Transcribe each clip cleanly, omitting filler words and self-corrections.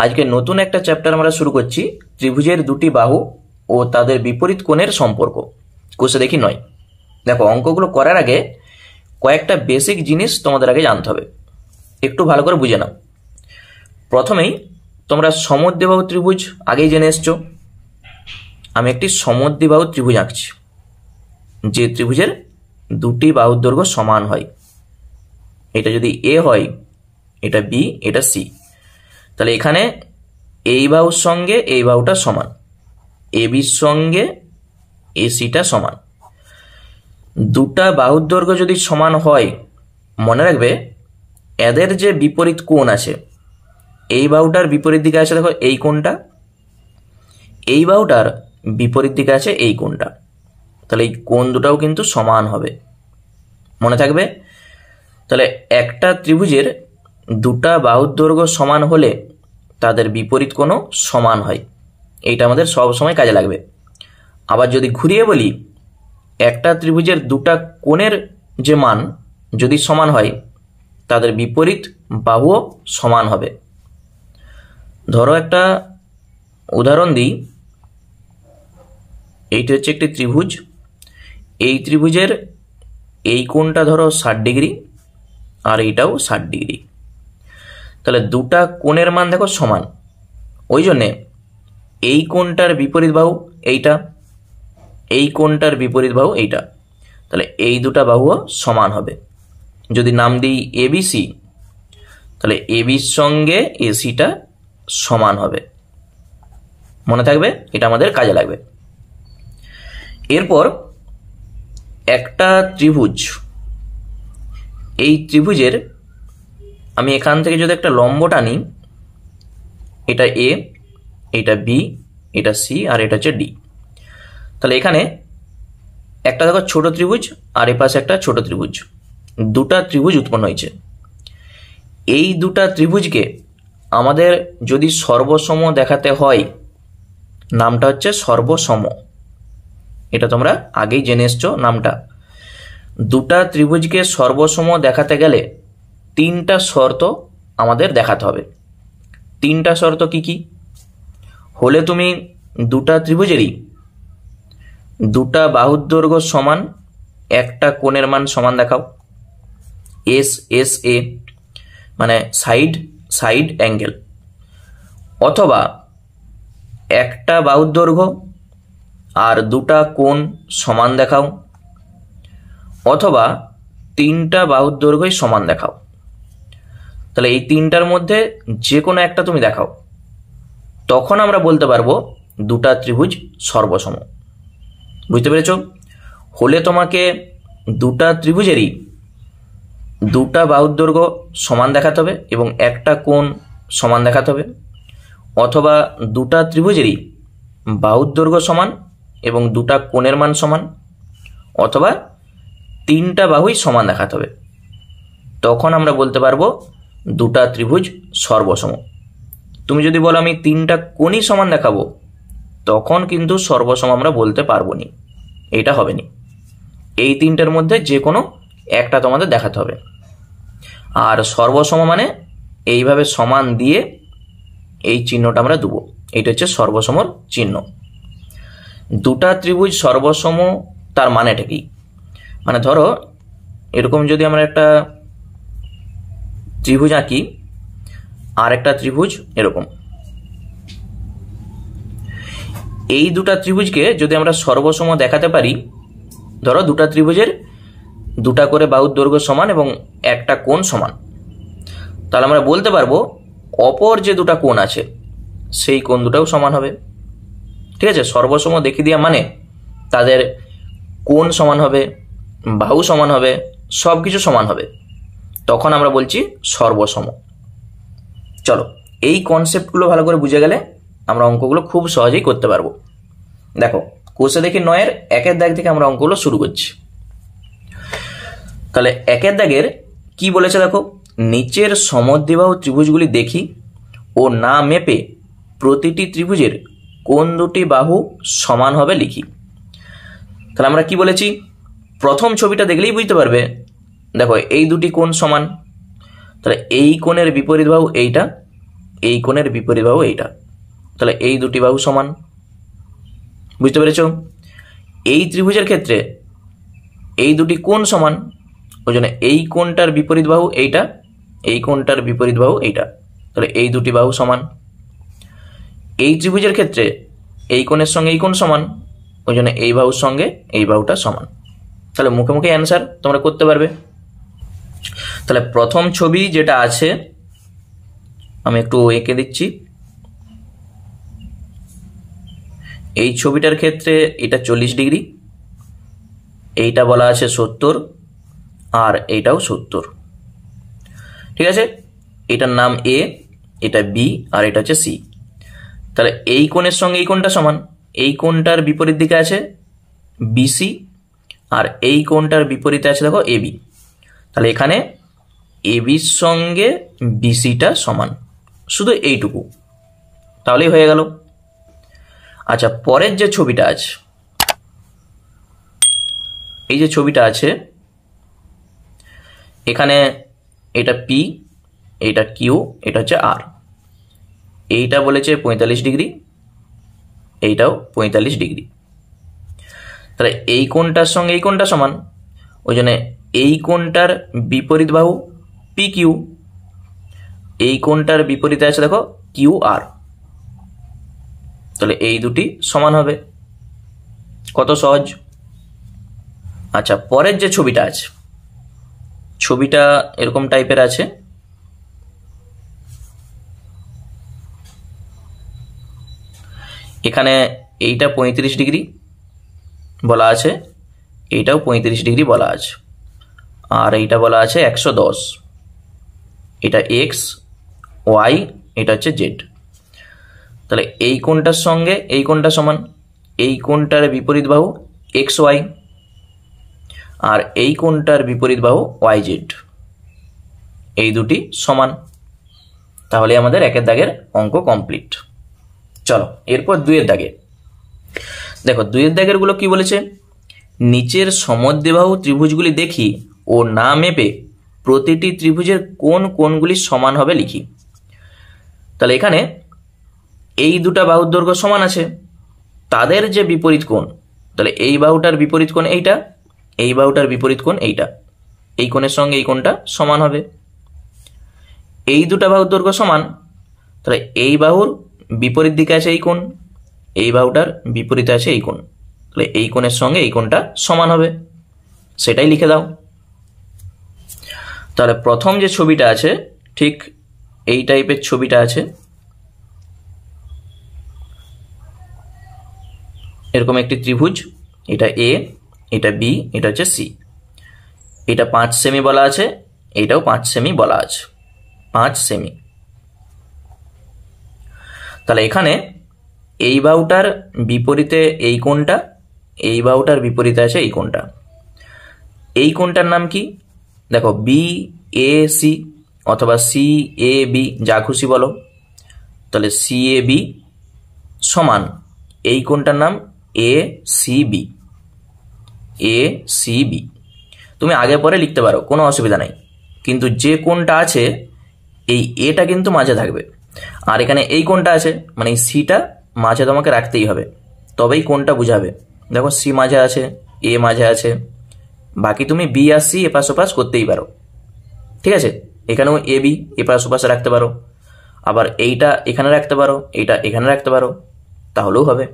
আজকে নতুন একটা চ্যাপ্টার আমরা শুরু করছি, ত্রিভুজের দুটি বাহু ও তাদের বিপরীত কোণের সম্পর্ক। কোষে দেখি নয়। দেখো, অঙ্কগুলো করার আগে কয়েকটা বেসিক জিনিস তোমাদের আগে জানতে হবে, একটু ভালো করে বুঝে নাও। প্রথমেই তোমরা সমদ্বিবাহু ত্রিভুজ আগেই জেনে এসছো। আমি একটি সমদ্বিবাহু ত্রিভুজ আঁকছি, যে ত্রিভুজের দুটি বাহুর দৈর্ঘ্য সমান হয়। এটা যদি এ হয়, এটা বি, এটা সি, তাহলে এখানে এই বাহুর সঙ্গে এই বাহুটা সমান, এ বির সঙ্গে এসিটা সমান। দুটা বাহুর দৈর্ঘ্য যদি সমান হয়, মনে রাখবে এদের যে বিপরীত কোণ আছে, এই বাহুটার বিপরীত দিকে আছে দেখো এই কোণটা, এই বাহুটার বিপরীত দিকে আছে এই কোণটা, তাহলে এই কোণ দুটাও কিন্তু সমান হবে, মনে থাকবে। তাহলে একটা ত্রিভুজের দুটা বাহুর দৈর্ঘ্য সমান হলে তাদের বিপরীত কোণও সমান হয়, এইটা আমাদের সবসময় কাজে লাগবে। আবার যদি ঘুরিয়ে বলি, একটা ত্রিভুজের দুটা কোণের যে মান যদি সমান হয়, তাদের বিপরীত বাহুও সমান হবে। ধরো একটা উদাহরণ দিই, এইটি হচ্ছে একটি ত্রিভুজ। এই ত্রিভুজের এই কোণটা ধরো 60 ডিগ্রি আর এইটাও 60 ডিগ্রি, তাহলে দুটা কোণের মান দেখো সমান, ওই জন্যে এই কোণটার বিপরীত বাহু এইটা, এই কোণটার বিপরীত বাহু এইটা, তাহলে এই দুটা বাহুও সমান হবে। যদি নাম দিই এবিসি, তাহলে এবির সঙ্গে এসিটা সমান হবে, মনে থাকবে, এটা আমাদের কাজে লাগবে। এরপর একটা ত্রিভুজ, এই ত্রিভুজের আমি এখান থেকে যদি একটা লম্ব টানি, এটা এ, এটা বি, এটা সি, আর এটা হচ্ছে ডি, তাহলে এখানে একটা দেখো ছোট ত্রিভুজ আর এ পাশে একটা ছোট ত্রিভুজ, দুটা ত্রিভুজ উৎপন্ন হয়েছে। এই দুটা ত্রিভুজকে আমাদের যদি সর্বসম দেখাতে হয়, নামটা হচ্ছে সর্বসম। এটা তোমরা আগেই জেনে এসছো নামটা। দুটা ত্রিভুজকে সর্বসম দেখাতে গেলে তিনটা শর্ত আমাদের দেখাতে হবে। তিনটা শর্ত কি কি? হলে তুমি দুটা ত্রিভুজেরই দুটা বাহুর দৈর্ঘ্য সমান, একটা কোণের মান সমান দেখাও, এস এস এ মানে সাইড সাইড অ্যাঙ্গেল, অথবা একটা বাহুর দৈর্ঘ্য আর দুটা কোণ সমান দেখাও, অথবা তিনটা বাহুর দৈর্ঘ্যই সমান দেখাও। তাহলে এই তিনটার মধ্যে যে কোনো একটা তুমি দেখাও, তখন আমরা বলতে পারবো দুটা ত্রিভুজ সর্বসম। বুঝতে পেরেছ? হলে তোমাকে দুটা ত্রিভুজেরই দুটা বাহুর দৈর্ঘ্য সমান দেখাতে হবে এবং একটা কোণ সমান দেখাতে হবে, অথবা দুটা ত্রিভুজেরই বাহুর দৈর্ঘ্য সমান এবং দুটা কোণের মান সমান, অথবা তিনটা বাহুই সমান দেখাতে হবে। তখন আমরা বলতে পারবো দুটা ত্রিভুজ সর্বসম। তুমি যদি বলো আমি তিনটা কোণই সমান দেখাবো, তখন কিন্তু সর্বসম আমরা বলতে পারবো নি, এটা হবে নি। এই তিনটার মধ্যে যে কোনো একটা তোমাদের দেখাতে হবে। আর সর্বসম মানে এইভাবে সমান দিয়ে এই চিহ্নটা আমরা দেবো, এইটা হচ্ছে সর্বসমর চিহ্ন। দুটা ত্রিভুজ সর্বসম তার মানেটা কি? মানে ধরো এরকম যদি আমরা একটা ত্রিভুজ আঁকি আর একটা ত্রিভুজ এরকম, এই দুটা ত্রিভুজকে যদি আমরা সর্বসম দেখাতে পারি, ধরো দুটা ত্রিভুজের দুটা করে বাহুর দৈর্ঘ্য সমান এবং একটা কোণ সমান, তাহলে আমরা বলতে পারবো অপর যে দুটা কোণ আছে সেই কোণ দুটাও সমান হবে। ঠিক আছে? সর্বসম দেখিয়ে দেওয়া মানে তাদের কোণ সমান হবে, বাহু সমান হবে, সব কিছু সমান হবে, তখন আমরা বলছি সর্বসম। চলো, এই কনসেপ্টগুলো ভালো করে বুঝে গেলে আমরা অঙ্কগুলো খুব সহজেই করতে পারবো। দেখো, কোষে দেখি 9-এর 1-এর দাগ থেকে আমরা অঙ্কগুলো শুরু করছি। তাহলে 1-এর দাগের কি বলেছে দেখো, নিচের সমদ্বিবাহু ত্রিভুজগুলি দেখি ও না মেপে প্রতিটি ত্রিভুজের কোন দুটি বাহু সমান হবে লিখি। তাহলে আমরা কি বলেছি, প্রথম ছবিটা দেখলেই বুঝতে পারবে। দেখো এই দুটি কোণ সমান, তাহলে এই কোণের বিপরীত বাহু এইটা, এই কোণের বিপরীত বাহু এইটা, তাহলে এই দুটি বাহু সমান। বুঝতে পেরেছ? এই ত্রিভুজের ক্ষেত্রে এই দুটি কোণ সমান, ওই জন্য এই কোণটার বিপরীত বাহু এইটা, এই কোণটার বিপরীত বাহু এইটা, তাহলে এই দুটি বাহু সমান। এই ত্রিভুজের ক্ষেত্রে এই কোণের সঙ্গে এই কোণ সমান, ওই জন্য এই বাহুর সঙ্গে এই বাহুটা সমান। তাহলে মুখে মুখে অ্যান্সার তোমরা করতে পারবে। তাহলে প্রথম ছবি যেটা আছে আমি একটু এঁকে দিচ্ছি। এই ছবিটার ক্ষেত্রে এটা 40 ডিগ্রি, এইটা বলা আছে 70, আর এইটাও 70। ঠিক আছে, এটার নাম এ, এটা বি, আর এটা হচ্ছে সি। তাহলে এই কোণের সঙ্গে এই কোণটা সমান, এই কোণটার বিপরীত দিকে আছে বিসি, আর এই কোণটার বিপরীতে আছে দেখো এবি। তাহলে এখানে এবির সঙ্গে বিসিটা সমান, শুধু এইটুকু, তাহলেই হয়ে গেল। আচ্ছা, পরের যে ছবিটা আছে, এই যে ছবিটা আছে এখানে, এটা পি, এটা কিউ, এটা হচ্ছে আর। এইটা বলেছে 45 ডিগ্রি, এইটাও 45 ডিগ্রি। তাহলে এই কোণটার সঙ্গে এই কোণটা সমান, ওই জন্য এই কোণটার বিপরীত বাহু পি কিউ, এই কোণটার বিপরীতে আছে দেখো কিউ আর, তাহলে এই দুটি সমান হবে। কত সহজ। আচ্ছা, পরের যে ছবিটা আছে, ছবিটা এরকম টাইপের আছে। এখানে এইটা 35 ডিগ্রি বলা আছে, এইটাও 35 ডিগ্রি বলা আছে, আর এইটা বলা আছে 110। এটা এক্স, ওয়াই, এটা হচ্ছে জেড। তাহলে এই কোণটার সঙ্গে এই কোণটা সমান, এই কোণটার বিপরীত বাহু এক্স ওয়াই, আর এই কোণটার বিপরীত বাহু ওয়াই জেড, এই দুটি সমান। তাহলে আমাদের একের দাগের অঙ্ক কমপ্লিট। চলো এরপর দুইয়ের দাগে দেখো, দুইয়ের দাগের গুলো কি বলেছে, নিচের সমদ্বিবাহু ত্রিভুজগুলি দেখি ও না মেপে প্রতিটি ত্রিভুজের কোন কোণগুলি সমান হবে লিখি। তাহলে এখানে এই দুটা বাহুর দৈর্ঘ্য সমান আছে, তাদের যে বিপরীত কোণ, তাহলে এই বাহুটার বিপরীত কোণ এইটা, এই বাহুটার বিপরীত কোণ এইটা, এই কোণের সঙ্গে এই কোণটা সমান হবে। এই দুটা বাহুর দৈর্ঘ্য সমান, তাহলে এই বাহুর বিপরীত দিকে আছে এই কোণ, এই বাহুটার বিপরীতে আছে এই কোণ, তাহলে এই কোণের সঙ্গে এই কোণটা সমান হবে, সেটাই লিখে দাও। তাহলে প্রথম যে ছবিটা আছে ঠিক এই টাইপের ছবিটা আছে, এরকম একটি ত্রিভুজ, এটা এ, এটা বি, এটা হচ্ছে সি। এটা 5 সেমি বলা আছে, এটাও 5 সেমি বলা আছে, 5 সেমি। তাহলে এখানে এই বাহুটার বিপরীতে এই কোণটা, এই বাহুটার বিপরীতে আছে এই কোণটা। এই কোণটার নাম কি দেখো, বি এ সি অথবা সি এ বি, যা খুশি বলো। তাহলে সি এ বি সমান এই কোণটার নাম A C B, A C B. তুমি আগে পরে লিখতে পারো, কোনো অসুবিধা নাই, কিন্তু যে কোণটা আছে এই এটা কিন্তু মাঝে থাকবে, আর এখানে এই কোণটা আছে মানে এই সিটা মাঝে তোমাকে রাখতেই হবে, তবেই কোণটা বুঝাবে। দেখো সি মাঝে আছে, এ মাঝে আছে, বাকি তুমি বি আর সি এপাশ ওপাশ করতেই পারো। ঠিক আছে, এখানেও এ বি এপাশ ওপাশে রাখতে পারো, আবার এইটা এখানে রাখতে পারো, এইটা এখানে রাখতে পারো, তাহলেও হবে।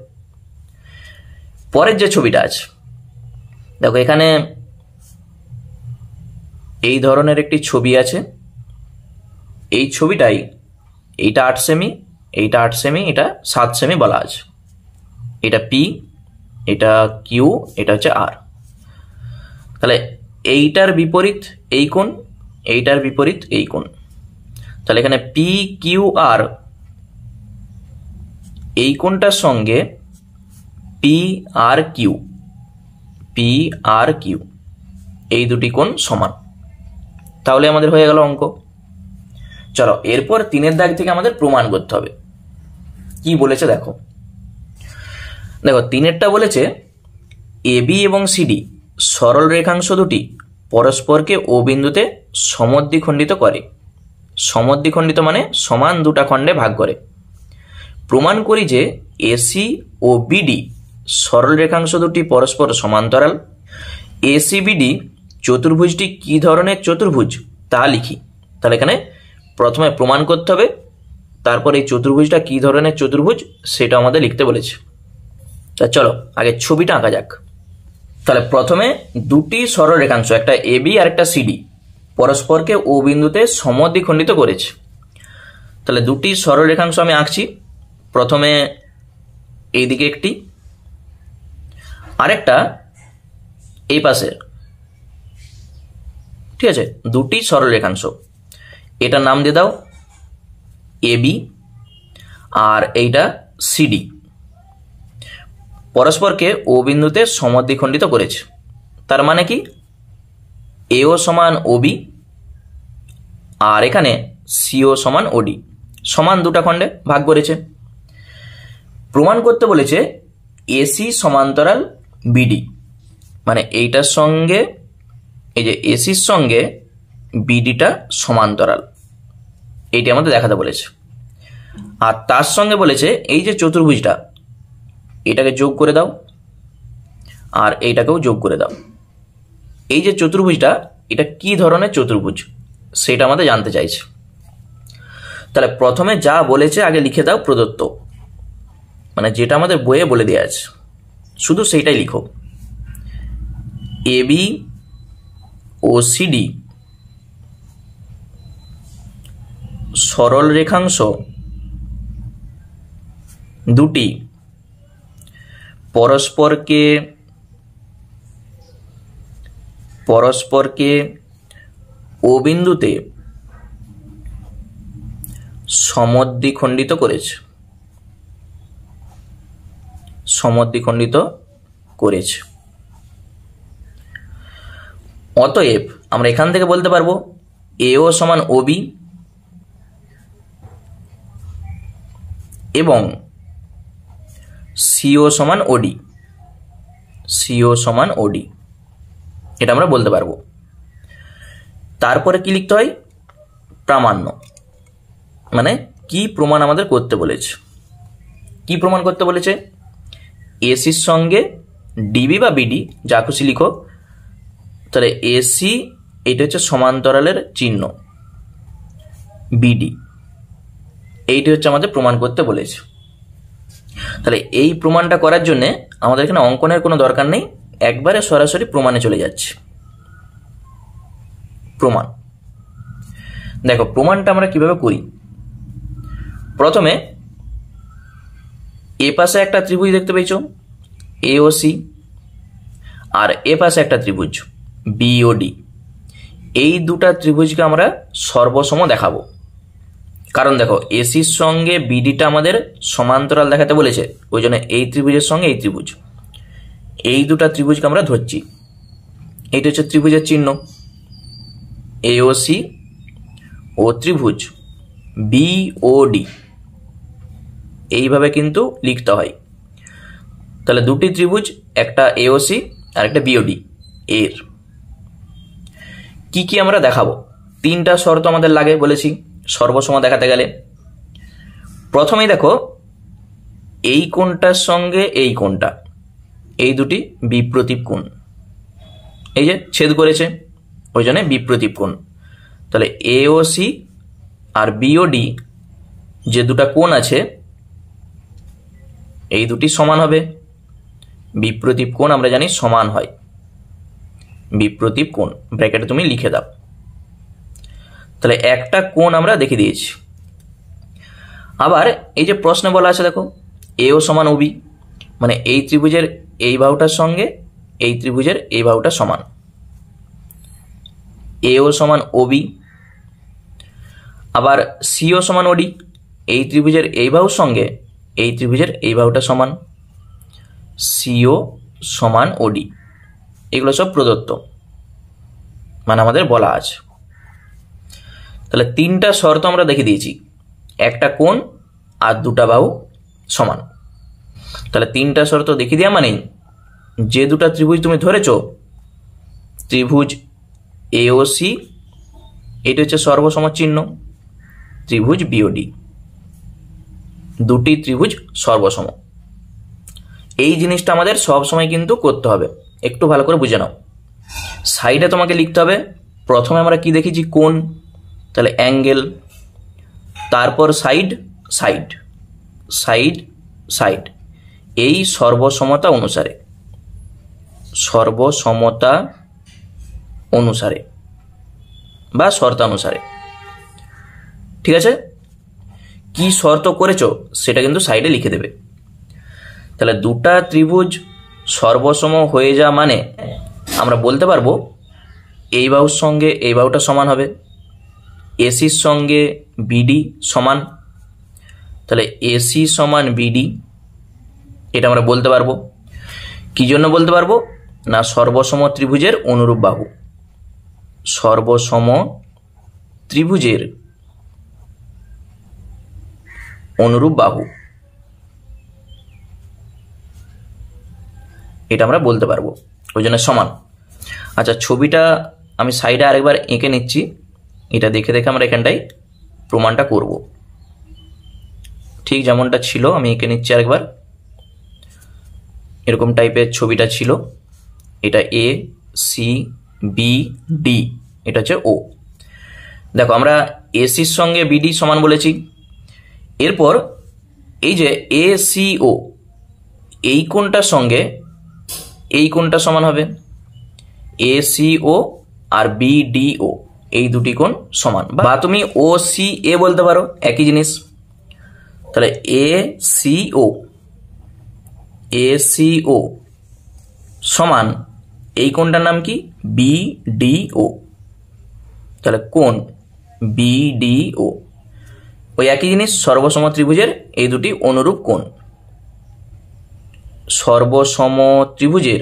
পরের যে ছবিটা আছে দেখো, এখানে এই ধরনের একটি ছবি আছে। এই ছবিটাই, এইটা 8 সেমি, এইটা 8 সেমি, এটা 7 সেমি বলা আছে। এটা পি, এটা কিউ, এটা হচ্ছে আর। তাহলে এইটার বিপরীত এই কোণ, এইটার বিপরীত এই কোণ। তাহলে এখানে পি কিউ আর, এই কোণটার সঙ্গে P R Q, P R Q, এই দুটি কোণ সমান। তাহলে আমাদের হয়ে গেল অঙ্ক। চলো এরপর 3-এর দাগ থেকে আমাদের প্রমাণ করতে হবে। কি বলেছে দেখো, দেখো 3-এরটা বলেছে এবি এবং সিডি সরল রেখাংশ দুটি পরস্পরকে ও বিন্দুতে সমদ্বিখণ্ডিত করে সমদ্বিখণ্ডিত মানে সমান দুটা খণ্ডে ভাগ করে। প্রমাণ করি যে এসি ও বিডি সরল রেখাংশ দুটি পরস্পর সমান্তরাল। এসিবিডি চতুর্ভুজটি কি ধরনের চতুর্ভুজ তা লিখি। তাহলে এখানে প্রথমে প্রমাণ করতে হবে, তারপর এই চতুর্ভুজটা কি ধরনের চতুর্ভুজ সেটা আমাদের লিখতে বলেছে। তা চলো আগে ছবিটা আঁকা যাক। তাহলে প্রথমে দুটি সরল রেখাংশ, একটা এবি আর একটা সিডি, পরস্পরকে ও বিন্দুতে সমদ্বিখণ্ডিত করেছে। তাহলে দুটি সরল রেখাংশ আমি আঁকছি। প্রথমে এইদিকে একটি, আরেকটা এই পাশে। ঠিক আছে, দুটি সরল রেখাংশ, এটার নাম দিয়ে দাও এবি আর এইটা সিডি, পরস্পরকে ও বিন্দুতে সমদ্বিখণ্ডিত করেছে। তার মানে কি এও সমান ওবি আর এখানে সিও সমান ওডি, সমান দুটা খণ্ডে ভাগ করেছে। প্রমাণ করতে বলেছে এসি সমান্তরাল বিডি, মানে এইটার সঙ্গে এই যে এসির সঙ্গে বিডিটা সমান্তরাল, এইটি আমাদের দেখাতে বলেছে। আর তার সঙ্গে বলেছে এই যে চতুর্ভুজটা, এটাকে যোগ করে দাও আর এইটাকেও যোগ করে দাও। এই যে চতুর্ভুজটা, এটা কি ধরনের চতুর্ভুজ সেটা আমাদের জানতে চাইছে। তাহলে প্রথমে যা বলেছে আগে লিখে দাও প্রদত্ত, মানে যেটা আমাদের বইয়ে বলে দেওয়া আছে শুধু সেইটাই লিখো। এবি ও সিডি সরল রেখাংশ দুটি পরস্পরকে ও বিন্দুতে সমদ্বিখণ্ডিত করেছে। অতএব আমরা এখান থেকে বলতে পারবো এও সমান ওবি এবং সিও সমান ওডি, এটা আমরা বলতে পারবো। তারপরে কি লিখতে হয়? প্রামাণ্য, মানে কি প্রমাণ আমাদের করতে বলেছে। কি প্রমাণ করতে বলেছে? এসির সঙ্গে ডিবি বা বিডি যা খুশি লিখো। তাহলে এসি এটা হচ্ছে সমান্তরালের চিহ্ন, বিডি এইটি হচ্ছে আমাদের প্রমাণ করতে বলেছে। তাহলে এই প্রমাণটা করার জন্য আমাদের এখানে অঙ্কনের কোনো দরকার নেই, একবারে সরাসরি প্রমাণে চলে যাচ্ছে। প্রমাণ দেখো, প্রমাণটা আমরা কিভাবে করি। প্রথমে এ পাশে একটা ত্রিভুজ দেখতে পেয়েছ এ ও সি, আর এ পাশে একটা ত্রিভুজ বি ও ডি। এই দুটা ত্রিভুজকে আমরা সর্বসম দেখাবো, কারণ দেখো এসির সঙ্গে বিডিটা আমাদের সমান্তরাল দেখাতে বলেছে, ওই জন্য এই ত্রিভুজের সঙ্গে এই ত্রিভুজ, এই দুটা ত্রিভুজকে আমরা ধরছি। এইটা হচ্ছে ত্রিভুজের চিহ্ন এওসি ও ত্রিভুজ বিওডি, এইভাবে কিন্তু লিখতে হয়। তাহলে দুটি ত্রিভুজ, একটা এওসি আর একটা বিওডি, এর কি কি আমরা দেখাবো। তিনটা শর্ত আমাদের লাগে বলেছি সর্বসম দেখাতে গেলে। প্রথমেই দেখো এই কোণটার সঙ্গে এই কোণটা, এই দুটি বিপ্রতীপ কোণ, এই যে ছেদ করেছে ওই জন্য বিপ্রতীপ কোণ। তাহলে এওসি আর বিওডি যে দুটা কোণ আছে এই দুটি সমান হবে। বিপ্রতীপ কোণ আমরা জানি সমান হয়, বিপ্রতীপ কোণ ব্র্যাকেটে তুমি লিখে দাও। তাহলে একটা কোণ আমরা দেখে দিয়েছি। আবার এই যে প্রশ্নে বলা আছে দেখো এও সমান ওবি, মানে এই ত্রিভুজের এই বাহুটার সঙ্গে এই ত্রিভুজের এই বাহুটা সমান, এও সমান ওবি। আবার সিও সমান ওডি, এই ত্রিভুজের এই বাহুর সঙ্গে এই ত্রিভুজের এই বাহুটা সমান, সিও সমান ওডি। এগুলো সব প্রদত্ত, মানে আমাদের বলা আছে। তাহলে তিনটা শর্ত আমরা দেখে দিয়েছি, একটা কোণ আর দুটা বাহু সমান। তাহলে তিনটা শর্ত দেখিয়ে দেওয়া মানেই যে দুটা ত্রিভুজ তুমি ধরেছ, ত্রিভুজ এওসি এটা হচ্ছে সর্বসম চিহ্ন, ত্রিভুজ বিওডি, দুটি ত্রিভুজ সর্বসম। এই জিনিসটা আমাদের সব সময় কিন্তু করতে হবে, একটু ভালো করে বুঝে নাও। সাইডে তোমাকে লিখতে হবে, প্রথমে আমরা কি দেখেছি, কোণ, তাহলে অ্যাঙ্গেল, তারপর সাইড সাইড সাইড সাইড, এই সর্বসমতা অনুসারে, সর্বসমতা অনুসারে বা শর্তানুসারে। ঠিক আছে, কি শর্ত করেছো সেটা কিন্তু সাইডে লিখে দেবে। তাহলে দুটা ত্রিভুজ সর্বসম হয়ে যাওয়া মানে আমরা বলতে পারবো এই বাহুর সঙ্গে এই বাহুটা সমান হবে, এসির সঙ্গে বিডি সমান। তাহলে এসি সমান বিডি, এটা আমরা বলতে পারবো। কি জন্য বলতে পারবো না, সর্বসম ত্রিভুজের অনুরূপ বাহু, সর্বসম ত্রিভুজের অনুরূপ বাহু, এটা আমরা বলতে পারবো, ওই জন্য সমান। আচ্ছা, ছবিটা আমি সাইডে আরেকবার এঁকে নিচ্ছি, এটা দেখে দেখে আমরা এখানটাই প্রমাণটা করব। ঠিক যেমনটা ছিল আমি এঁকে নিচ্ছি আরেকবার। এরকম টাইপের ছবিটা ছিল, এটা এ সি বি ডি, এটা হচ্ছে ও। দেখো আমরা এসির সঙ্গে বিডি সমান বলেছি, এরপর এই যে এ সি ও, এই কোণটার সঙ্গে এই কোণটা সমান হবে, A C O R BD ও, এই দুটি কোণ সমান। বা তুমি ও সি এ বলতে পারো, একই জিনিস। তাহলে A C O, A C ও সমান এই কোণটার নাম কি, বিডি ও। তাহলে কোণ বিডি ও, ওই একই জিনিস, সর্বসম ত্রিভুজের এই দুটি অনুরূপ কোণ, সর্বসম ত্রিভুজের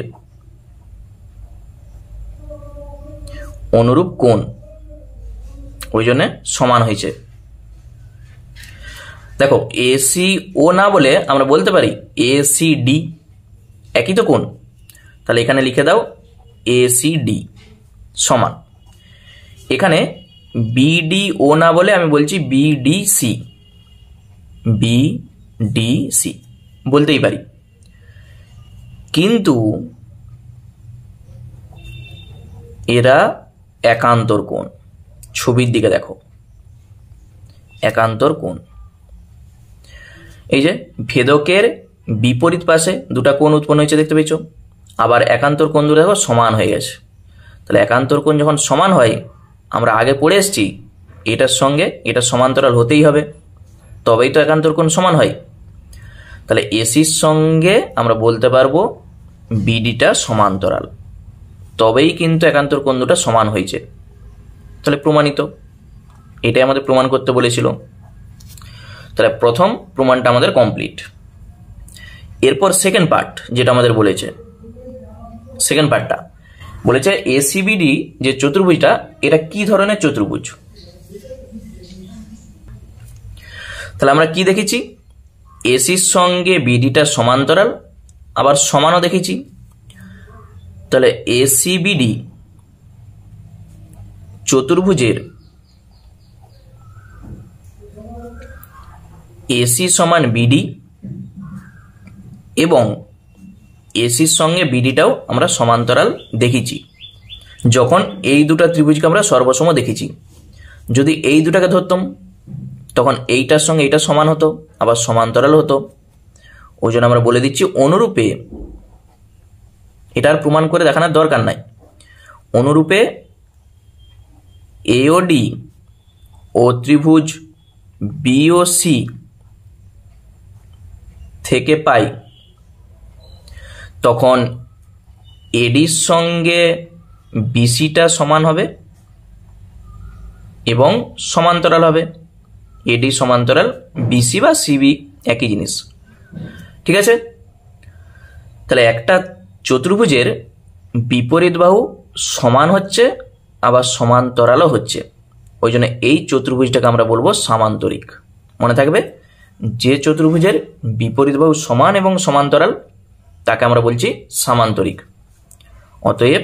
অনুরূপ কোণ, ওই জন্য সমান হয়েছে। দেখো এসি ও না বলে আমরা বলতে পারি এসি ডি, একই তো কোণ। তাহলে এখানে লিখে দাও এসি ডি সমান, এখানে বিডি ও না বলে আমি বলছি বিডিসি, বিডিসি বলতেই পারি। কিন্তু এরা একান্তর কোণ, ছবির দিকে দেখো, একান্তর কোণ। এই যে ভেদকের বিপরীত পাশে দুটা কোণ উৎপন্ন হয়েছে দেখতে পেয়েছো, আবার একান্তর কোণ দুটো দেখো সমান হয়ে গেছে। তাহলে একান্তর কোণ যখন সমান হয়, আমরা আগে পড়ে এসেছি এটার সঙ্গে এটা সমান্তরাল হতেই হবে, তবেই তো একান্তর কোণ সমান হয়। তাহলে এসির সঙ্গে আমরা বলতে পারবো বিডিটা সমান্তরাল, তবেই কিন্তু একান্তর কোণ দুটো সমান হয়েছে। তাহলে প্রমাণিত, এটাই আমাদের প্রমাণ করতে বলেছিল। তাহলে প্রথম প্রমাণটা আমাদের কমপ্লিট। এরপর সেকেন্ড পার্ট যেটা আমাদের বলেছে, সেকেন্ড পার্টটা বলেছে এসিবিডি যে চতুর্ভুজটা, এটা কি ধরনের চতুর্ভুজ। তাহলে আমরা কি দেখেছি, এসির সঙ্গে বিডিটা সমান্তরাল, আবার সমানও দেখেছি। তাহলে এসিবিডি চতুর্ভুজের এসি সমান বিডি এবং এসির সঙ্গে বিডিটাও আমরা সমান্তরাল দেখেছি, যখন এই দুটা ত্রিভুজকে আমরা সর্বসম দেখেছি। যদি এই দুটাকে ধরতাম তখন এইটার সঙ্গে এইটা সমান হতো, আবার সমান্তরাল হতো। ওই জন্য আমরা বলে দিচ্ছি অনুরূপে, এটার প্রমাণ করে দেখানোর দরকার নাই, অনুরূপে এওডি ও ত্রিভুজ বিওসি থেকে পাই, তখন এডির সঙ্গে বিসিটা সমান হবে এবং সমান্তরাল হবে। এডি সমান্তরাল বিসি বা সিবি, একই জিনিস। ঠিক আছে, তাহলে একটা চতুর্ভুজের বিপরীত বাহু সমান হচ্ছে আবার সমান্তরালও হচ্ছে, ওই জন্য এই চতুর্ভুজটাকে আমরা বলবো সামান্তরিক। মনে থাকবে, যে চতুর্ভুজের বিপরীত বাহু সমান এবং সমান্তরাল তাকে আমরা বলছি সামান্তরিক। অতএব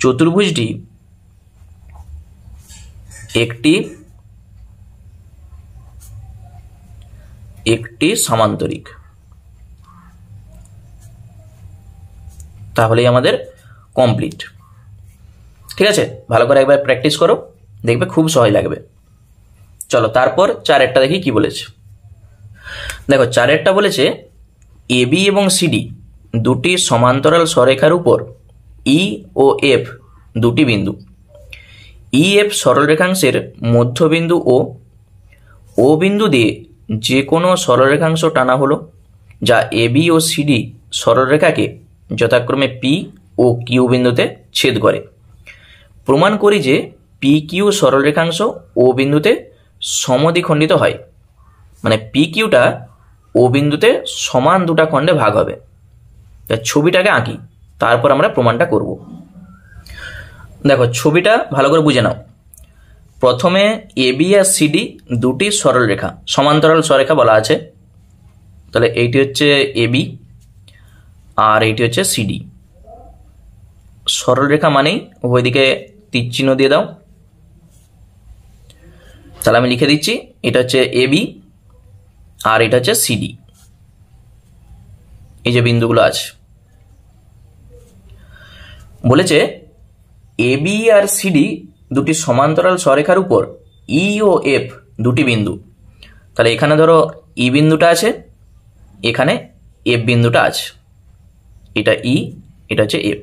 চতুর্ভুজটি একটি একটি সামান্তরিক। তাহলেই আমাদের কমপ্লিট। ঠিক আছে, ভালো করে একবার প্র্যাকটিস করো, দেখবে খুব সহজ লাগবে। চলো তারপর 4 দেখি কি বলেছে। দেখো 4 বলেছে এবি এবং সিডি দুটি সমান্তরাল সরেখার উপর ই ও এফ দুটি বিন্দু। ই এফ সরলরেখাংশের মধ্যবিন্দু ও বিন্দু দিয়ে যে কোনো সরলরেখাংশ টানা হলো যা এবি ও সিডি সরলরেখাকে যথাক্রমে পি ও কিউ বিন্দুতে ছেদ করে। প্রমাণ করি যে পি কিউ সরলরেখাংশ ও বিন্দুতে সমদ্বিখণ্ডিত হয়, মানে পি কিউটা ও বিন্দুতে সমান দুটা খণ্ডে ভাগ হবে। ছবিটাকে আঁকি, তারপর আমরা প্রমাণটা করব। দেখো ছবিটা ভালো করে বুঝে নাও। প্রথমে এবি আর সিডি দুটি সরলরেখা, সমান্তরাল সরেখা বলা আছে। তাহলে এইটি হচ্ছে এবি আর এইটি হচ্ছে সিডি। সরলরেখা মানেই ওইদিকে তীর চিহ্ন দিয়ে দাও। তাহলে আমি লিখে দিচ্ছি, এটা হচ্ছে এবি আর এটা হচ্ছে সিডি। এই যে বিন্দুগুলো আছে, বলেছে এবি আর সিডি দুটি সমান্তরাল সরেখার উপর ই ও এফ দুটি বিন্দু। তাহলে এখানে ধরো ই বিন্দুটা আছে, এখানে এফ বিন্দুটা আছে। এটা ই, এটা হচ্ছে এফ।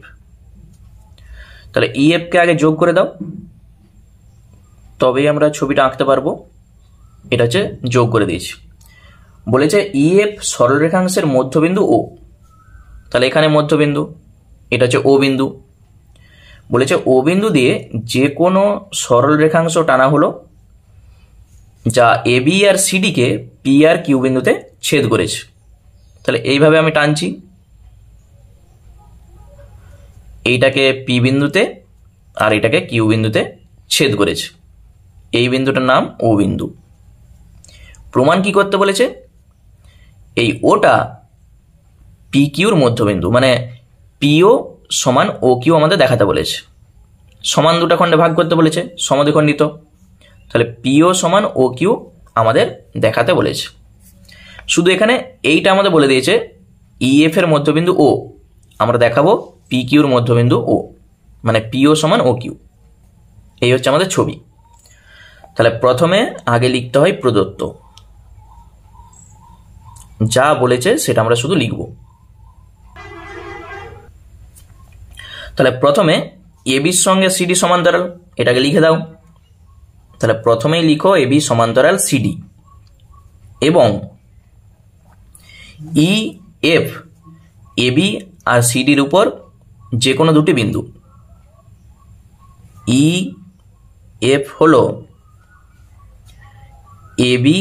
তাহলে ই এফ কে আগে যোগ করে দাও, তবেই আমরা ছবিটা আঁকতে পারবো। এটা হচ্ছে যোগ করে দিয়েছি। বলেছে ই এফ সরলরেখাংশের মধ্যবিন্দু ও, তাহলে এখানে মধ্যবিন্দু, এটা হচ্ছে ও বিন্দু। বলেছে ও বিন্দু দিয়ে যে কোনো সরলরেখাংশ টানা হলো যা এবি আর সিডিকে পি আর কিউ বিন্দুতে ছেদ করেছে। তাহলে এইভাবে আমি টানছি, এইটাকে পি বিন্দুতে আর এটাকে কিউ বিন্দুতে ছেদ করেছে। এই বিন্দুটার নাম ও বিন্দু। প্রমাণ কি করতে বলেছে, এই ওটা পি কিউর মধ্যবিন্দু, মানে পিও সমান ও কিউ আমাদের দেখাতে বলেছে। সমান দুটা খণ্ডে ভাগ করতে বলেছে, সমদ্বিখণ্ডিত। তাহলে পিও সমান ও কিউ আমাদের দেখাতে বলেছে। শুধু এখানে এইটা আমাদের বলে দিয়েছে ইএফ এর মধ্যবিন্দু ও, আমরা দেখাবো পি কিউর মধ্যবিন্দু ও, মানে পিও সমান ও কিউ। এই হচ্ছে আমাদের ছবি। তাহলে প্রথমে আগে লিখতে হয় প্রদত্ত, যা বলেছে সেটা আমরা শুধু লিখব। তাহলে প্রথমে এবির সঙ্গে সিডি সমান্তরাল, এটাকে লিখে দাও। তাহলে প্রথমেই লিখো এবি সমান্তরাল সিডি, এবং ই এফ এবি আর সিডির উপর যে কোনো দুটি বিন্দু। ই এফ হলো এবি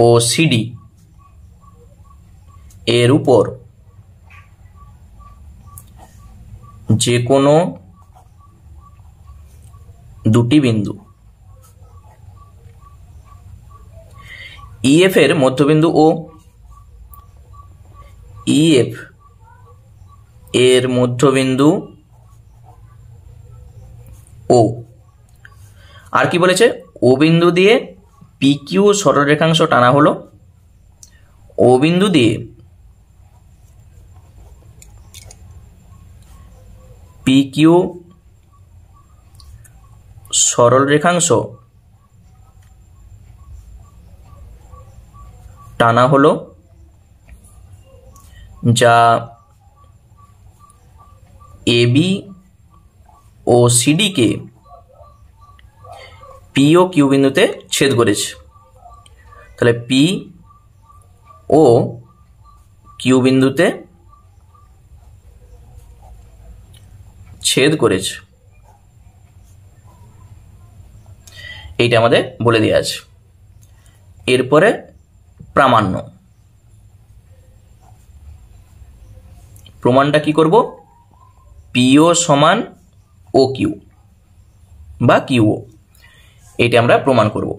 ও সিডি এর উপর যে কোনো দুটি বিন্দু। ইএফ এর মধ্যবিন্দু ও, ইএফ এর মধ্যবিন্দু ও। আর কি বলেছে, ও বিন্দু দিয়ে পি কিউ সরলরেখাংশ টানা হলো। ও বিন্দু দিয়ে পি কিউ সরলরেখাংশ টানা হলো যা এবি ও সিডিকে পি ও কিউ বিন্দুতে ছেদ করেছে। তাহলে পি ও কিউ বিন্দুতে ছেদ করেছে, এইটা আমাদের বলে দেওয়া আছে। এরপরে প্রামাণ্য। প্রমাণটা কি করব, পিও সমান ও কিউ বা কিউও, এইটা আমরা প্রমাণ করব।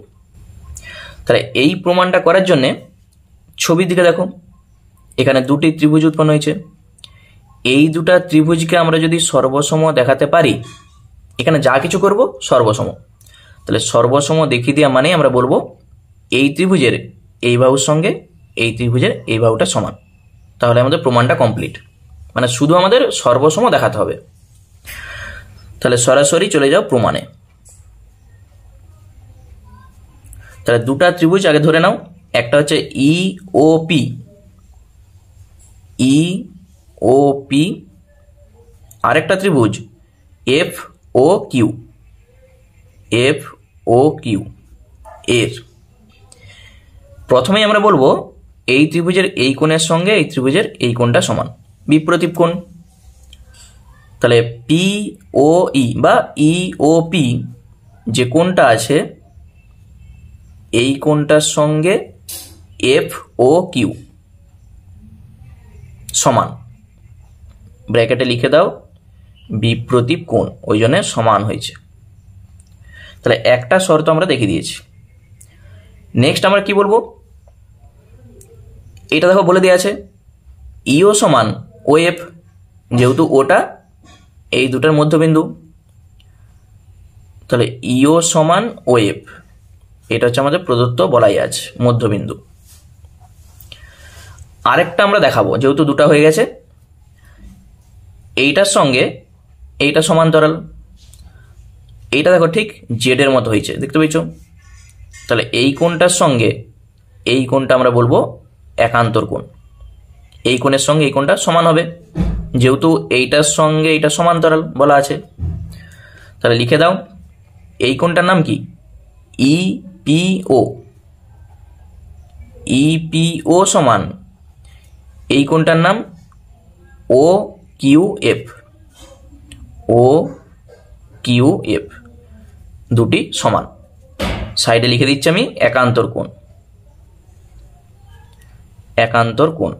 তাহলে এই প্রমাণটা করার জন্যে ছবির দিকে দেখো, এখানে দুটি ত্রিভুজ উৎপন্ন হয়েছে। এই দুটা ত্রিভুজকে আমরা যদি সর্বসম দেখাতে পারি, এখানে যা কিছু করব সর্বসম। তাহলে সর্বসম দেখিয়ে দেওয়া মানে আমরা বলবো এই ত্রিভুজের এই বাহুর সঙ্গে এই ত্রিভুজের এই বাহুটা সমান, তাহলে আমাদের প্রমাণটা কমপ্লিট। মানে শুধু আমাদের সর্বসম দেখাতে হবে। তাহলে সরাসরি চলে যাও প্রমাণে। তাহলে দুটা ত্রিভুজ আগে ধরে নাও, একটা হচ্ছে ইওপি, ইওপি, আরেকটা ত্রিভুজ F O Q, F O Q এর। প্রথমেই আমরা বলবো এই ত্রিভুজের এই কোণের সঙ্গে এই ত্রিভুজের এই কোণটা সমান, বিপ্রতীপ কোণ। তাহলে পি ও ই বা ইওপি যে কোণটা আছে, এই কোণটার সঙ্গে এফ ও কিউ সমান, ব্র্যাকেটে লিখে দাও বিপ্রতীপ কোণ, ওই জন্য সমান হয়েছে। তাহলে একটা শর্ত আমরা দেখিয়ে দিয়েছি। নেক্সট আমরা কি বলবো, এটা দেখো বলে দেওয়া আছে ইও সমান ও এফ, যেহেতু ওটা এই দুটার মধ্যবিন্দু, তাহলে ইও সমান ও এফ, এটা হচ্ছে আমাদের প্রদত্ত বলাই আছে মধ্যবিন্দু। আরেকটা আমরা দেখাবো, যেহেতু দুটা হয়ে গেছে, এইটার সঙ্গে এইটা সমান্তরাল, এইটা দেখো ঠিক জেড এর মতো হয়েছে, দেখতে পেয়েছো? তাহলে এই কোণটার সঙ্গে এই কোণটা আমরা বলবো একান্তর কোণ, এই কোণের সঙ্গে এই কোণটা সমান হবে, যেহেতু এইটার সঙ্গে এইটা সমান্তরাল বলা আছে। তাহলে লিখে দাও এই কোণটার নাম কি, ইপিও, ইপিও সমান এই কোণটার নাম ও Q F, O Q F, দুটি সমান। সাইডে লিখে দিচ্ছি আমি একান্তর কোণ, একান্তর কোণ,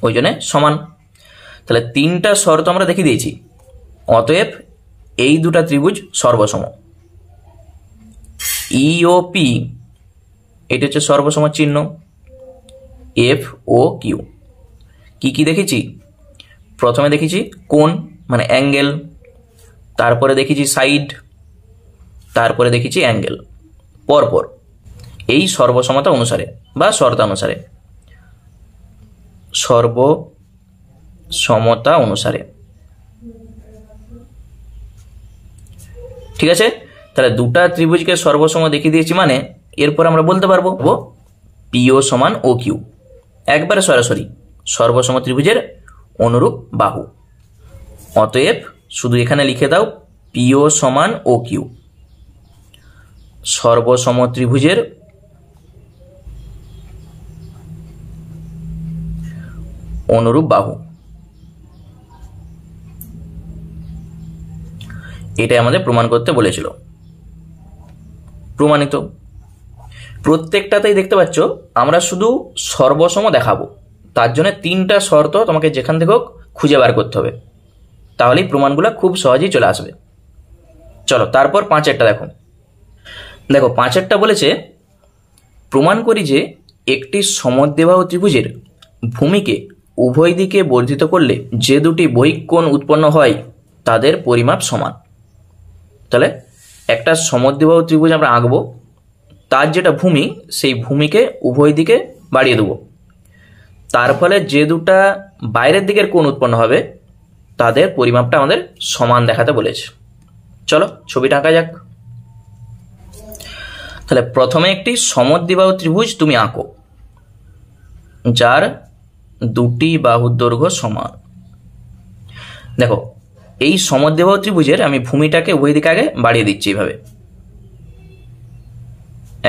ওই জন্য সমান। তাহলে তিনটা শর্ত আমরা দেখিয়ে দিয়েছি, অতএব এই দুটা ত্রিভুজ সর্বসম। ইওপি এটা হচ্ছে সর্বসম চিহ্ন, এফ ও কিউ কি কি দেখেছি, প্রথমে দেখেছি কোণ মানে অ্যাঙ্গেল, তারপরে দেখেছি সাইড, তারপরে দেখেছি অ্যাঙ্গেল, পরপর এই সর্বসমতা অনুসারে বা শর্তানুসারে, সর্বসমতা অনুসারে। ঠিক আছে? তাহলে দুটা ত্রিভুজকে সর্বসম দেখিয়ে দিয়েছি, মানে এরপর আমরা বলতে পারবো পিও সমান ও কিউ, একবারে সরাসরি সর্বসম ত্রিভুজের অনুরূপ বাহু। অতএব শুধু এখানে লিখে দাও পিও সমান ও কিউ, সর্বসম ত্রিভুজের অনুরূপ বাহু। এটাই আমাদের প্রমাণ করতে বলেছিল। প্রমাণিত। প্রত্যেকটাতেই দেখতে পাচ্ছ আমরা শুধু সর্বসম দেখাবো, তার জন্য তিনটা শর্ত তোমাকে যেখান থেকে খুঁজে বার করতে হবে, তাহলেই প্রমাণগুলো খুব সহজেই চলে আসবে। চলো তারপর পাঁচেরটা দেখো। দেখো পাঁচেরটা বলেছে প্রমাণ করি যে একটি সমদ্বিবাহু ত্রিভুজের ভূমিকে উভয় দিকে বর্ধিত করলে যে দুটি বহিক কোণ উৎপন্ন হয় তাদের পরিমাপ সমান। তাহলে একটা সমদ্বিবাহু ত্রিভুজ আমরা আঁকবো, তার যেটা ভূমি সেই ভূমিকে উভয় দিকে বাড়িয়ে দেবো, তার ফলে যে দুটা বাইরের দিকের কোণ উৎপন্ন হবে তাদের পরিমাপটা আমাদের সমান দেখাতে বলেছে। চলো ছবিটা আঁকা যাক। তাহলে প্রথমে একটি সমদ্বিবাহু ত্রিভুজ তুমি আঁকো যার দুটি বাহুর দৈর্ঘ্য সমান। দেখো এই সমদ্বিবাহু ত্রিভুজের আমি ভূমিটাকে উভয় দিকে আগে বাড়িয়ে দিচ্ছি, এইভাবে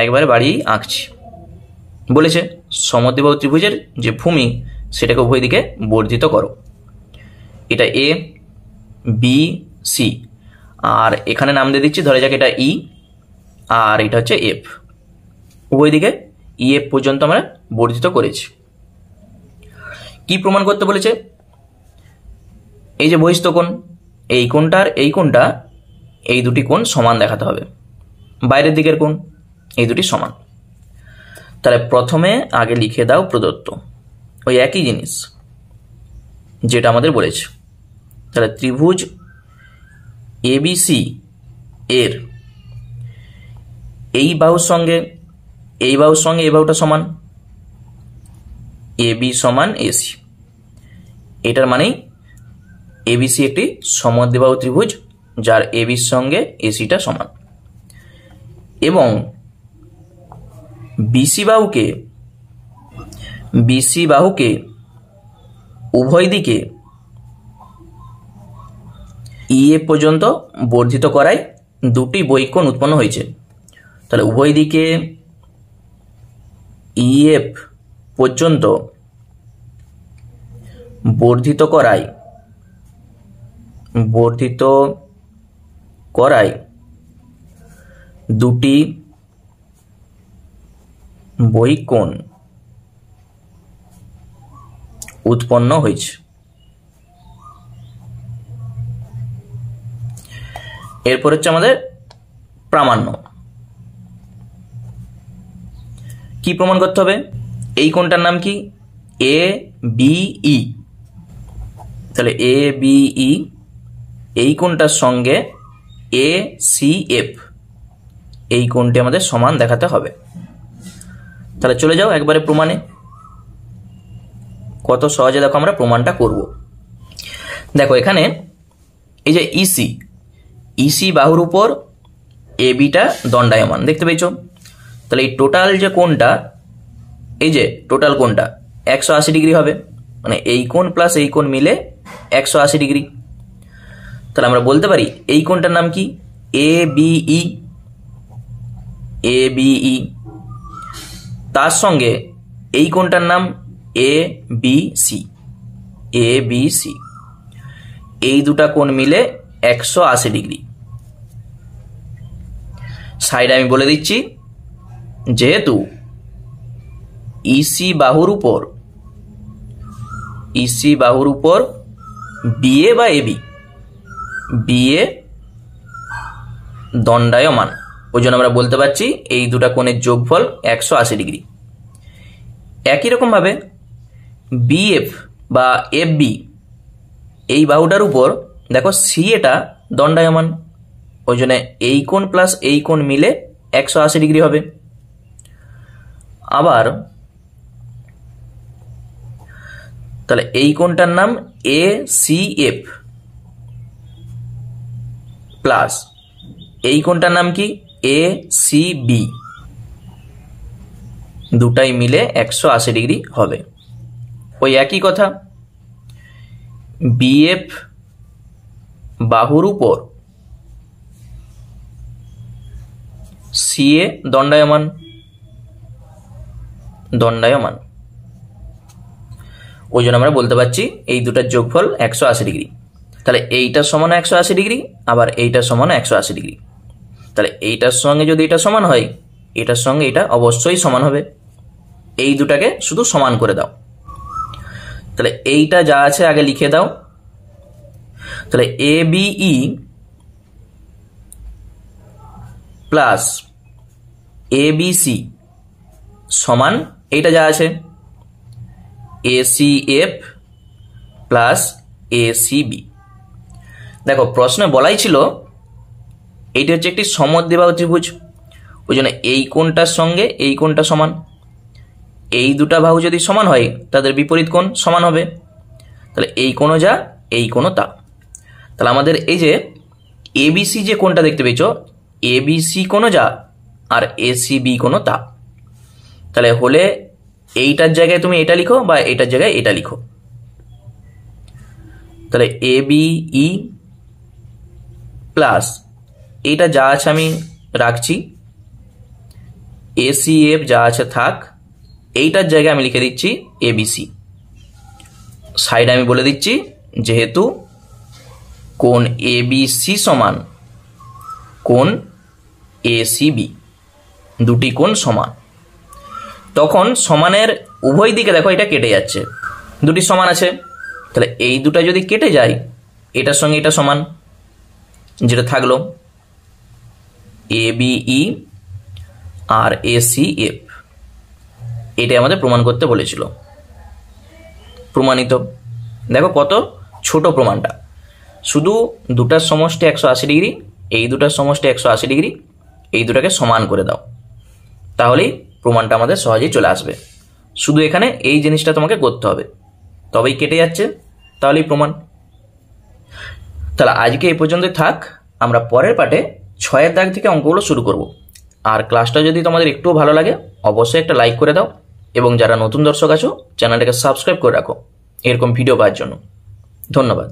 একবারে বাড়িয়েই আঁকছি। বলেছে সমদ্বিবাহু ত্রিভুজের যে ভূমি সেটাকে উভয় দিকে বর্ধিত করো। এটা এ, বি, সি, আর এখানে নাম দিয়ে দিচ্ছি, ধরে যাক এটা ই, আর এটা হচ্ছে এফ। উভয় দিকে ই এফ পর্যন্ত আমরা বর্ধিত করেছি। কি প্রমাণ করতে বলেছে, এই যে বহিস্থ কোণ, এই কোণটার এই কোণটা, এই দুটি কোণ সমান দেখাতে হবে, বাইরের দিকের কোণ এই দুটি সমান। তাহলে প্রথমে আগে লিখে দাও প্রদত্ত, ওই একই জিনিস যেটা আমাদের বলেছে। তাহলে ত্রিভুজ এবিসি এর এই বাহুর সঙ্গে এই বাহুর সঙ্গে এই বাহুটা সমান, এবি সমান এসি। এটার মানেই এবিসি একটি সমদ্বিবাহু ত্রিভুজ যার এবির সঙ্গে এসিটা সমান, এবং বিসি বাহুকে উভয় দিকে ইএফ পর্যন্ত বর্ধিত করায় দুটি বহিঃকোণ উৎপন্ন হয়েছে। তাহলে উভয় দিকে ইএফ পর্যন্ত বর্ধিত করায় দুটি বহিঃকোণ উৎপন্ন হয়েছে। এরপর হচ্ছে আমাদের প্রামাণ্য। কি প্রমাণ করতে হবে? এই কোণটার নাম কি? এ বিই। তাহলে এ বিই এই কোণটার সঙ্গে এ সি এফ এই কোণটি আমাদের সমান দেখাতে হবে। তাহলে চলে যাও একবারে প্রমাণে। কত সহজে দেখো আমরা প্রমাণটা করব। দেখো এখানে এই যে ইসি বাহুর উপর এ বিটা দণ্ডায়মান দেখতে পেয়েছো। তাহলে এই টোটাল যে কোণটা, এই যে টোটাল কোণটা 180 ডিগ্রি হবে, মানে এই কোণ প্লাস এই কোণ মিলে 180 ডিগ্রি। তাহলে আমরা বলতে পারি এই কোণটার নাম কি? এ বিই। তার সঙ্গে এই কোণটার নাম এ বি সি। এই দুটা কোণ মিলে 180 ডিগ্রি। সাইড আমি বলে দিচ্ছি, যেহেতু ইসি বাহুর উপর বিএ বা এবি দণ্ডায়মান, ওই জন্য আমরা বলতে পারছি এই দুটা কোণের যোগফল 180 ডিগ্রি। একই রকম ভাবে বিএফ বা এফ বি এই বাহুটার উপর দেখো সি এটা দণ্ডায়মান, ওই জন্য এই কোণ প্লাস এই কোণ মিলে 180 ডিগ্রি হবে। আবার তাহলে এই কোণটার নাম এ সি এফ প্লাস এই কোণটার নাম কি? A C B. দুটাই মিলে 180 ডিগ্রি হবে। ওই একই কথা, বিএফ বাহুর উপর সিএ দণ্ডায়মান, ওই জন্য আমরা বলতে পারছি এই দুটার যোগফল 180 ডিগ্রি। তাহলে এইটার সমান 180 ডিগ্রি, আবার এইটার সমান 180 ডিগ্রি। তাহলে এইটার সঙ্গে যদি এটা সমান হয়, এটার সঙ্গে এটা অবশ্যই সমান হবে। এই দুটাকে শুধু সমান করে দাও। তাহলে এইটা যা আছে আগে লিখে দাও। তাহলে A B plus A B C সমান এইটা যা আছে A C F plus A C B. দেখো প্রশ্নে বলাই ছিল এইটা হচ্ছে একটি সমদ্বিবাহু ত্রিভুজ, ওই জন্য এই কোণটার সঙ্গে এই কোণটা সমান। এই দুটা বাহু যদি সমান হয় তাদের বিপরীত কোণ সমান হবে। তাহলে এই কোণও যা, এই কোণও তা। তাহলে আমাদের এই যে এবিসি যে কোণটা দেখতে পেয়েছো, এবিসি কোণও যা আর এসিবি কোণও তা। তাহলে হলে এইটার জায়গায় তুমি এটা লিখো বা এইটার জায়গায় এটা লিখো। তাহলে এ বিই প্লাস এইটা যা আছে আমি রাখছি, এসিএফ যা আছে থাক, এইটার জায়গায় আমি লিখে দিচ্ছি এবিসি। সাইড আমি বলে দিচ্ছি, যেহেতু কোণ এবিসি সমান কোণ এসিবি, দুটি কোণ সমান, তখন সমানের উভয় দিকে দেখো এটা কেটে যাচ্ছে, দুটি সমান আছে। তাহলে এই দুটা যদি কেটে যায়, এটার সঙ্গে এটা সমান, যেটা থাকলো এ বিই আর এসিএফ। এটাই আমাদের প্রমাণ করতে বলেছিল। প্রমাণিত। দেখো কত ছোট প্রমাণটা, শুধু দুটার সমষ্টি 180 ডিগ্রি, এই দুটার সমষ্টি 180 ডিগ্রি, এই দুটাকে সমান করে দাও, তাহলেই প্রমাণটা আমাদের সহজেই চলে আসবে। শুধু এখানে এই জিনিসটা তোমাকে করতে হবে, তবেই কেটে যাচ্ছে, তাহলেই প্রমাণ। তাহলে আজকে এই পর্যন্তই থাক। আমরা পরের পার্টে 6 দাগ থেকে অঙ্কগুলো শুরু করব। আর ক্লাসটা যদি তোমাদের একটুও ভালো লাগে অবশ্যই একটা লাইক করে দাও, এবং যারা নতুন দর্শক আছো চ্যানেলটাকে সাবস্ক্রাইব করে রাখো এরকম ভিডিও পাওয়ার জন্য। ধন্যবাদ।